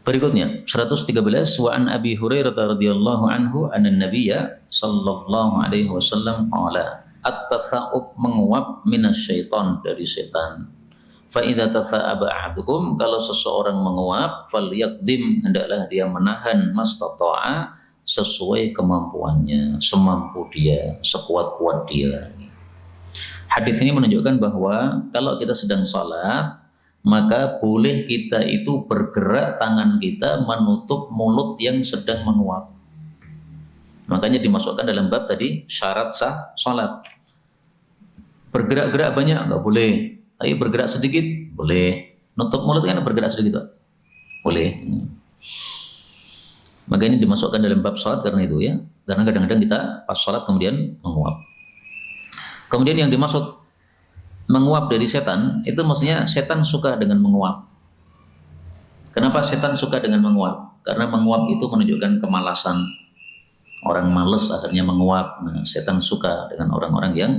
Berikutnya 113, wa an Abi Hurairah radhiyallahu anhu anna Nabiyya sallallahu alaihi wasallam qala at-tatha'ub menguap minasyaiton, dari setan. Fa idza tatha'aba ahadukum, kalau seseorang menguap, falyaqdim, hendaklah dia menahan mastata'a, sesuai kemampuannya, semampu dia, sekuat-kuat dia. Hadis ini menunjukkan bahwa kalau kita sedang salat, maka boleh kita itu bergerak tangan kita menutup mulut yang sedang menguap. Makanya dimasukkan dalam bab tadi syarat sah salat. Bergerak-gerak banyak nggak boleh, tapi bergerak sedikit boleh. Nutup mulut kan bergerak sedikit, Pak? Boleh. Maka ini dimasukkan dalam bab salat karena itu ya. Karena kadang-kadang kita pas salat kemudian menguap. Kemudian yang dimaksud menguap dari setan, itu maksudnya setan suka dengan menguap. Kenapa setan suka dengan menguap? Karena menguap itu menunjukkan kemalasan. Orang malas akhirnya menguap. Nah, setan suka dengan orang-orang yang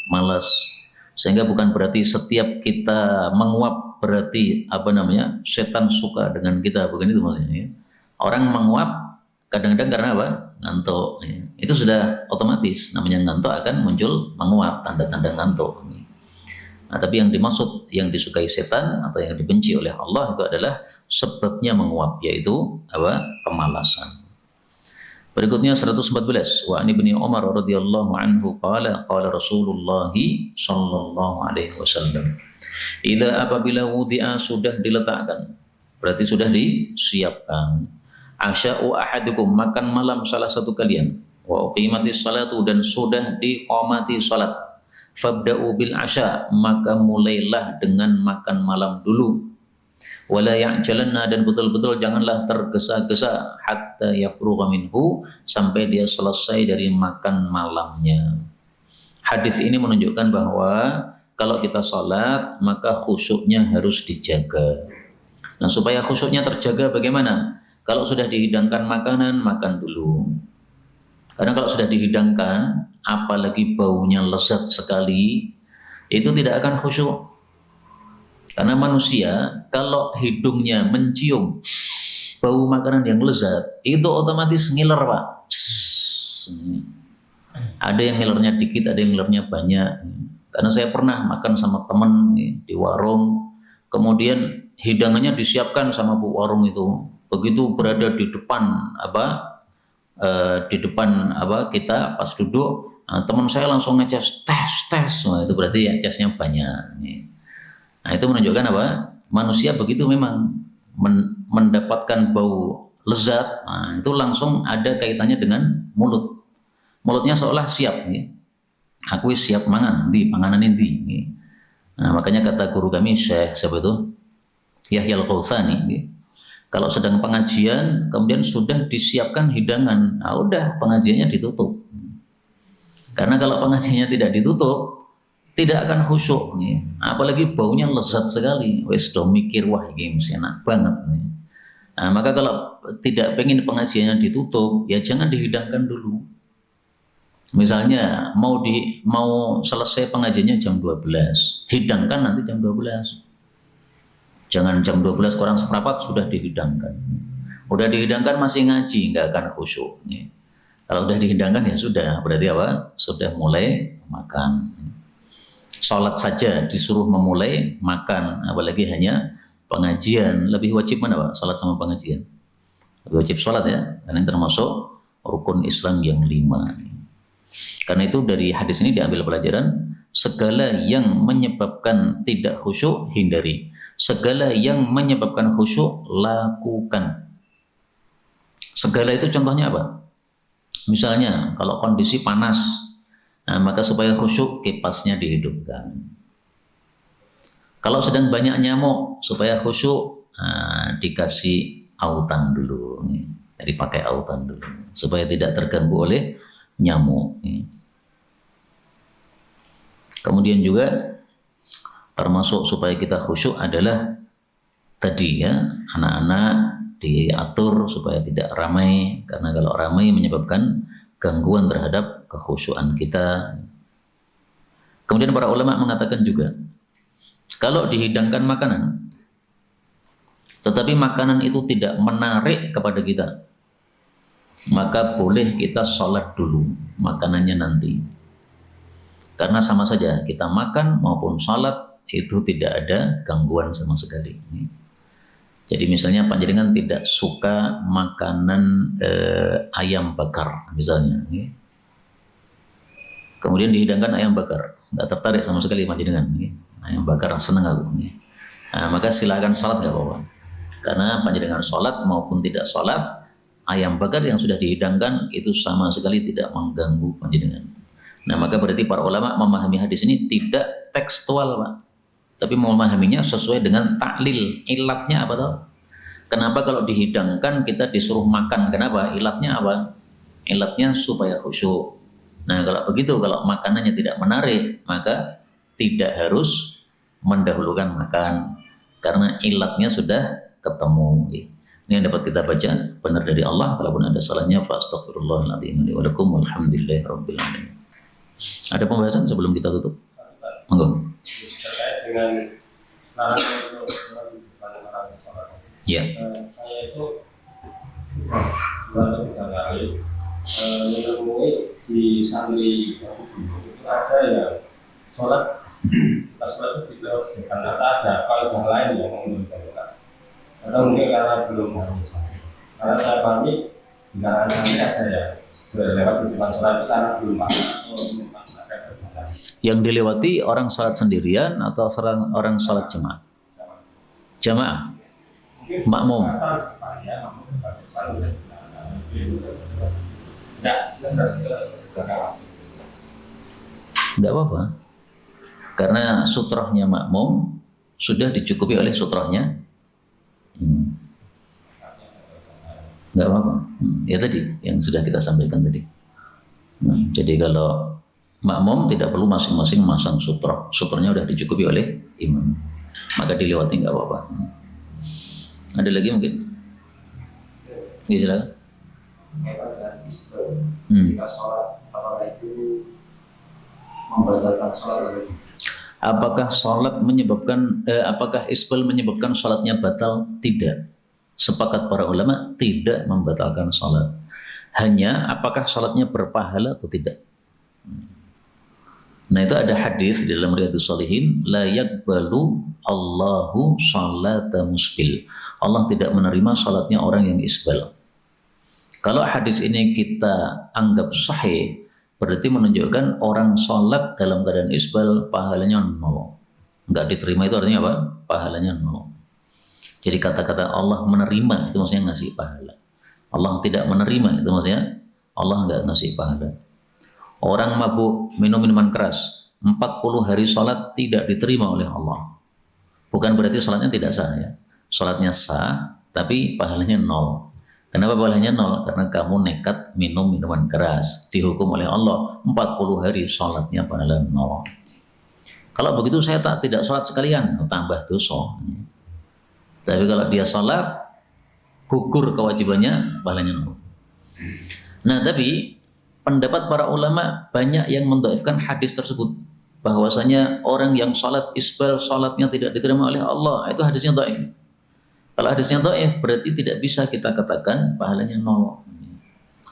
malas. Sehingga bukan berarti setiap kita menguap berarti setan suka dengan kita, bukan itu maksudnya. Orang menguap kadang-kadang karena apa? Ngantuk. Itu sudah otomatis, namanya ngantuk akan muncul menguap, tanda-tanda ngantuk. Nah, tapi yang dimaksud, yang disukai setan atau yang dibenci oleh Allah itu adalah sebabnya menguap, yaitu apa? Kemalasan. Berikutnya 114. Wa an Ibnu Umar radhiyallahu anhu qala qala Rasulullah sallallahu alaihi wasallam. Idza apabila wudi'a sudah diletakkan, berarti sudah disiapkan. Asya'u ahadukum makan malam salah satu kalian. Wa uqimatis salatu dan sudah diqamati salat. Fabda'u bil asya maka mulailah dengan makan malam dulu. Wala ya'jalanna dan betul-betul janganlah tergesa-gesa hatta yafrugha minhu sampai dia selesai dari makan malamnya. Hadis ini menunjukkan bahwa kalau kita salat maka khusyuknya harus dijaga. Nah, supaya khusyuknya terjaga bagaimana? Kalau sudah dihidangkan makanan, makan dulu. Karena kalau sudah dihidangkan, apalagi baunya lezat sekali, itu tidak akan khusyuk. Karena manusia kalau hidungnya mencium bau makanan yang lezat, itu otomatis ngiler, Pak. Ada yang ngilernya dikit, ada yang ngilernya banyak. Karena saya pernah makan sama teman di warung, kemudian hidangannya disiapkan sama bu warung itu. Begitu berada di depan kita pas duduk, teman saya langsung ngecas tes. Wah, itu berarti ya casnya banyak. Nah, itu menunjukkan apa? Manusia begitu memang mendapatkan bau lezat, nah, itu langsung ada kaitannya dengan mulut. Mulutnya seolah siap, ya. Aku siap mangan, di panganan ini. Nah, makanya kata guru kami Syekh siapa itu? Yahya Al-Khawthani, ya. Kalau sedang pengajian, kemudian sudah disiapkan hidangan, nah udah pengajiannya ditutup. Karena kalau pengajiannya tidak ditutup, tidak akan khusyuk, ya. Apalagi baunya lezat sekali. Wes do mikir wah ini mesti enak banget. Ya. Nah, maka kalau tidak pengen pengajiannya ditutup, ya jangan dihidangkan dulu. Misalnya mau selesai pengajiannya jam 12, hidangkan nanti jam 12. Jangan jam 12 kurang seperempat sudah dihidangkan. Udah dihidangkan masih ngaji, nggak akan khusyuk. Ya. Kalau udah dihidangkan ya sudah, berarti apa? Sudah mulai makan. Salat saja disuruh memulai makan, apalagi hanya pengajian. Lebih wajib mana Pak? Salat sama pengajian. Lebih wajib salat ya, karena ini termasuk rukun Islam yang 5. Karena itu dari hadis ini diambil pelajaran, segala yang menyebabkan tidak khusyuk hindari, segala yang menyebabkan khusyuk lakukan. Segala itu contohnya apa? Misalnya kalau kondisi panas, nah, maka supaya khusyuk kipasnya dihidupkan. Kalau sedang banyak nyamuk, supaya khusyuk dikasih autan dulu. Jadi pakai autan dulu supaya tidak terganggu oleh nyamuk. Kemudian juga termasuk supaya kita khusyuk adalah tadi ya, anak-anak diatur supaya tidak ramai, karena kalau ramai menyebabkan gangguan terhadap kekhusyuan kita. Kemudian para ulama mengatakan juga, kalau dihidangkan makanan, tetapi makanan itu tidak menarik kepada kita, maka boleh kita sholat dulu, makanannya nanti. Karena sama saja, kita makan maupun sholat itu tidak ada gangguan sama sekali. Jadi misalnya panjenengan tidak suka makanan ayam bakar misalnya, kemudian dihidangkan ayam bakar, nggak tertarik sama sekali panjenengan, ayam bakar senang aku, nah, maka silakan sholat nggak apa-apa, karena panjenengan sholat maupun tidak sholat, ayam bakar yang sudah dihidangkan itu sama sekali tidak mengganggu panjenengan. Nah, maka berarti para ulama memahami hadis ini tidak tekstual, Pak, tapi memahaminya sesuai dengan taklil. Ilatnya apa tahu? Kenapa kalau dihidangkan kita disuruh makan? Kenapa? Ilatnya apa? Ilatnya supaya khusyuk. Nah, kalau begitu, kalau makanannya tidak menarik, maka tidak harus mendahulukan makan, karena ilatnya sudah ketemu. Ini yang dapat kita baca, benar dari Allah. Kalaupun ada salahnya, fa astaghfirullahaladzim wa lakum walhamdulillahirabbil alamin. Ada pembahasan sebelum kita tutup? Monggo. Terkait dengan larangan orang sholat. Ya. Saya itu 2 atau 3 kali menemui di santri itu ada yang sholat, pas sholat itu tidak ada kalau yang lain yang menunjukkan. Atau mungkin karena belum hari. Karena saya pahami Karena nanti ada ya lewat di depan sholat itu karena belum makan atau memang ada makan. Yang dilewati orang sholat sendirian atau orang sholat jemaah? Jamaah, makmum. Enggak apa-apa. Karena sutrohnya makmum sudah dicukupi oleh sutrohnya. Enggak apa-apa. Ya tadi yang sudah kita sampaikan tadi. Jadi kalau makmum tidak perlu masing-masing masang sutroh. Sutrohnya sudah dicukupi oleh imam. Maka dilewati enggak apa-apa. Ada lagi mungkin? Ya silakan. Jika sholat, apakah itu membatalkan sholat atau tidak? Apakah isbal menyebabkan sholatnya batal? Tidak. Sepakat para ulama tidak membatalkan sholat. Hanya apakah sholatnya berpahala atau tidak. Nah itu ada hadis di dalam Riyadhus Shalihin, la yaqbalu Allahu sholata musbil. Allah tidak menerima sholatnya orang yang isbal. Kalau hadis ini kita anggap sahih, berarti menunjukkan orang sholat dalam keadaan isbal pahalanya 0. Enggak diterima itu artinya apa? Pahalanya 0. Jadi kata-kata Allah menerima itu maksudnya ngasih pahala. Allah tidak menerima itu maksudnya Allah enggak ngasih pahala. Orang mabuk minum minuman keras 40 hari sholat tidak diterima oleh Allah. Bukan berarti sholatnya tidak sah ya. Sholatnya sah tapi pahalanya 0. Kenapa pahalanya 0? Karena kamu nekat minum minuman keras. Dihukum oleh Allah 40 hari sholatnya pahala 0. Kalau begitu saya tidak sholat sekalian, tambah dosa. Tapi kalau dia sholat, gugur kewajibannya, pahalanya 0. Nah tapi pendapat para ulama banyak yang mendhaifkan hadis tersebut. Bahwasanya orang yang sholat isbal, sholatnya tidak diterima oleh Allah. Itu hadisnya dhaif. Kalau hadisnya dhaif berarti tidak bisa kita katakan pahalanya 0.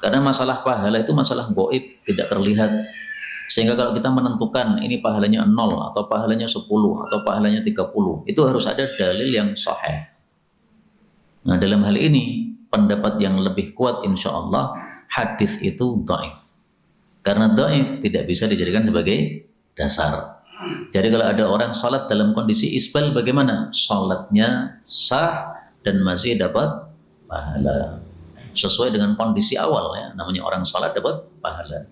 Karena masalah pahala itu masalah gaib, tidak terlihat. Sehingga kalau kita menentukan ini pahalanya 0 atau pahalanya 10 atau pahalanya 30, itu harus ada dalil yang sahih. Nah dalam hal ini pendapat yang lebih kuat insya Allah hadis itu dhaif. Karena dhaif tidak bisa dijadikan sebagai dasar. Jadi kalau ada orang salat dalam kondisi isbal bagaimana? Salatnya sah dan masih dapat pahala. Sesuai dengan kondisi awal ya, namanya orang salat dapat pahala.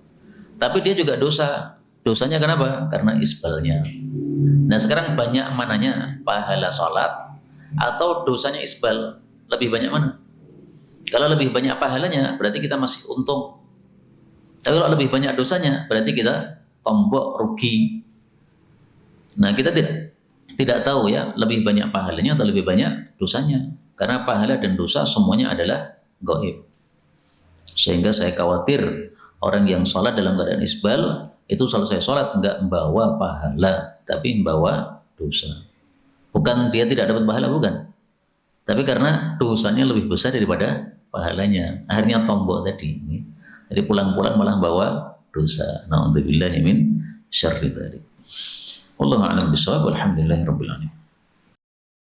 Tapi dia juga dosa. Dosanya kenapa? Karena isbalnya. Nah sekarang banyak mananya pahala salat atau dosanya isbal? Lebih banyak mana? Kalau lebih banyak pahalanya berarti kita masih untung. Tapi kalau lebih banyak dosanya berarti kita tombok rugi. Nah kita tidak tahu ya lebih banyak pahalanya atau lebih banyak dosanya. Karena pahala dan dosa semuanya adalah gaib. Sehingga saya khawatir orang yang sholat dalam keadaan isbal itu selesai sholat enggak membawa pahala, tapi membawa dosa. Bukan dia tidak dapat pahala, bukan. Tapi karena dosanya lebih besar daripada pahalanya. Akhirnya tombok tadi. Jadi pulang-pulang malah bawa dosa. Na'udzubillahi min syarri dzalik. Wallahu a'lam bishawab. Walhamdulillahirabbil alamin.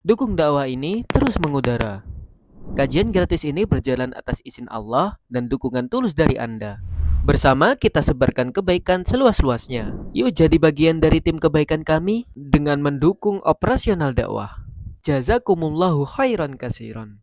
Dukung dakwah ini terus mengudara. Kajian gratis ini berjalan atas izin Allah dan dukungan tulus dari Anda. Bersama kita sebarkan kebaikan seluas-luasnya. Yuk jadi bagian dari tim kebaikan kami dengan mendukung operasional dakwah. Jazakumullahu khairan katsiran.